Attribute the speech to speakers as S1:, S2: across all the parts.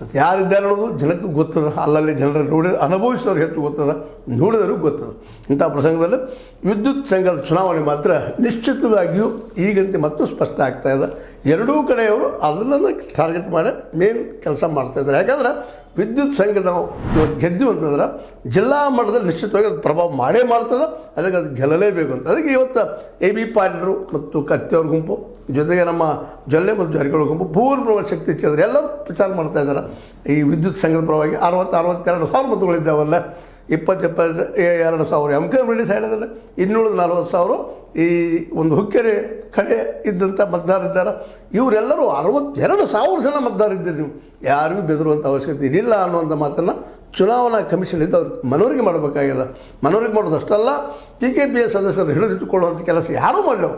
S1: ಅದು ಯಾರಿದ್ದಾರೆ ಅನ್ನೋದು ಜನಕ್ಕೆ ಗೊತ್ತದ, ಅಲ್ಲಲ್ಲಿ ಜನರ ಅನುಭವಿಸಿದವ್ರು ಹೆಚ್ಚು ಗೊತ್ತದ, ನೋಡಿದವ್ರಿಗೆ ಗೊತ್ತದ. ಇಂಥ ಪ್ರಸಂಗದಲ್ಲಿ ವಿದ್ಯುತ್ ಸಂಘದ ಚುನಾವಣೆ ಮಾತ್ರ ನಿಶ್ಚಿತವಾಗಿಯೂ ಈಗಂತೆ ಮತ್ತು ಸ್ಪಷ್ಟ ಆಗ್ತಾ ಇದೆ. ಎರಡೂ ಕಡೆಯವರು ಅದನ್ನು ಟಾರ್ಗೆಟ್ ಮಾಡಿ ಮೇನ್ ಕೆಲಸ ಮಾಡ್ತಾಯಿದ್ದಾರೆ. ಯಾಕಂದ್ರೆ ವಿದ್ಯುತ್ ಸಂಘದ ಇವತ್ತು ಗೆದ್ದು ಅಂತಂದ್ರೆ ಜಿಲ್ಲಾ ಮಟ್ಟದಲ್ಲಿ ನಿಶ್ಚಿತವಾಗಿ ಅದು ಪ್ರಭಾವ ಮಾಡೇ ಮಾಡ್ತದೆ. ಅದಕ್ಕೆ ಅದು ಗೆಲ್ಲಲೇಬೇಕು ಅಂತ. ಅದಕ್ಕೆ ಇವತ್ತು AB ಪಾಟೀಲರು ಮತ್ತು ಕತ್ತಿಯವ್ರ ಗುಂಪು ಜೊತೆಗೆ ನಮ್ಮ ಜೊಲ್ಲೆ ಮತ್ತು ಜಾರಕಿಹೊಳಿ ಗುಂಪು ಪೂರ್ಣ ಶಕ್ತಿ ಇಚ್ಛಿದ್ರೆ ಎಲ್ಲರೂ ಪ್ರಚಾರ ಮಾಡ್ತಾ ಇದ್ದಾರೆ. ಈ ವಿದ್ಯುತ್ ಸಂಘದ ಪರವಾಗಿ 62 ಸಾವಿರ ಮತಗಳಿದ್ದಾವಲ್ಲ, 22 ಸಾವಿರ MKMD ಸೈಡದಲ್ಲಿ, 240 ಸಾವಿರ ಈ ಒಂದು ಹುಕ್ಕೇರಿ ಕಡೆ ಇದ್ದಂಥ ಮತದಾರರಿದ್ದಾರೆ. ಇವರೆಲ್ಲರೂ 62,000 ಜನ ಮತದಾರರಿದ್ದೀರಿ. ನೀವು ಯಾರಿಗೂ ಬೆದರುವಂಥ ಅವಶ್ಯಕತೆ ಇಲ್ಲ ಅನ್ನುವಂಥ ಮಾತನ್ನು ಚುನಾವಣಾ ಕಮಿಷನ್ ಇದ್ದು ಅವ್ರಿಗೆ ಮನವರಿಕೆ ಮಾಡಬೇಕಾಗಿದೆ. ಮನವರಿಕೆ ಮಾಡೋದಷ್ಟಲ್ಲ, PKPಯ ಸದಸ್ಯರು ಹಿಡಿದಿಟ್ಟುಕೊಳ್ಳುವಂಥ ಕೆಲಸ ಯಾರೂ ಮಾಡಲಿ.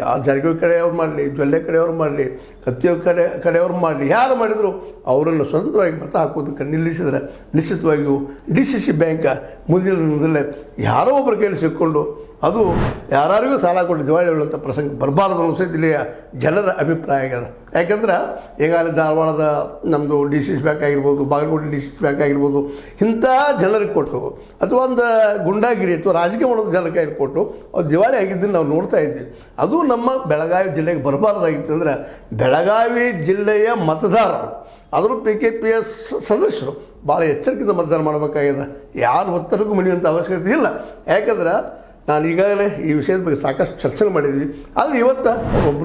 S1: ಯಾರು ಜಾರಕಿಹೊಳಿ ಕಡೆಯವ್ರು ಮಾಡಲಿ, ಜೊಲ್ಲೆ ಕಡೆಯವ್ರು ಮಾಡಲಿ, ಕತ್ತಿಯವ್ರ ಕಡೆಯವ್ರು ಮಾಡಲಿ, ಯಾರು ಮಾಡಿದರೂ ಅವರನ್ನು ಸ್ವತಂತ್ರವಾಗಿ ಮತ ಹಾಕೋದಕ್ಕೆ ನಿಲ್ಲಿಸಿದರೆ ನಿಶ್ಚಿತವಾಗಿಯೂ DCC ಬ್ಯಾಂಕ್ ಮುಂದಿನ ದಿನದಲ್ಲೇ ಯಾರೋ ಒಬ್ಬರ ಕೈಯಲ್ಲಿ ಸಿಕ್ಕೊಂಡು ಅದು ಯಾರಿಗೂ ಸಾಲ ಕೊಟ್ಟು ದಿವಾಳಿ ಹೇಳುವಂಥ ಪ್ರಸಂಗ ಬರಬಾರ್ದು ಅನ್ನಿಸೋದು ಇಲ್ಲಿಯ ಜನರ ಅಭಿಪ್ರಾಯ ಆಗ್ಯದ. ಯಾಕಂದ್ರೆ ಈಗಾಗಲೇ ಧಾರವಾಡದ ನಮ್ಮದು DCC ಬ್ಯಾಂಕ್ ಆಗಿರ್ಬೋದು, ಬಾಗಲಕೋಟೆ DCC ಬ್ಯಾಂಕ್ ಆಗಿರ್ಬೋದು, ಇಂಥ ಜನರಿಗೆ ಕೊಟ್ಟು ಅಥವಾ ಒಂದು ಗುಂಡಾಗಿರಿ ಅಥವಾ ರಾಜಕೀಯ ಮಾಡೋದು ಜನರ ಕೈಯಲ್ಲಿ ಕೊಟ್ಟು ಅವ್ರು ದಿವಾಳಿ ಆಗಿದ್ದನ್ನು ನಾವು ನೋಡ್ತಾ ಇದ್ದೀವಿ. ಅದು ನಮ್ಮ ಬೆಳಗಾವಿ ಜಿಲ್ಲೆಗೆ ಬರಬಾರ್ದಾಗಿತ್ತು. ಅಂದರೆ ಬೆಳಗಾವಿ ಜಿಲ್ಲೆಯ ಮತದಾರರು ಆದರೂ PKPಯ ಸದಸ್ಯರು ಭಾಳ ಎಚ್ಚರಿಕೆಯಿಂದ ಮತದಾನ ಮಾಡಬೇಕಾಗಿದೆ. ಯಾರು ಒತ್ತಡಕ್ಕೂ ಮಣಿಯುವಂಥ ಅವಶ್ಯಕತೆ ಇಲ್ಲ. ಯಾಕಂದ್ರೆ ನಾನು ಈಗಾಗಲೇ ಈ ವಿಷಯದ ಬಗ್ಗೆ ಸಾಕಷ್ಟು ಚರ್ಚೆ ಮಾಡಿದ್ವಿ. ಆದರೆ ಇವತ್ತು ಒಬ್ಬರು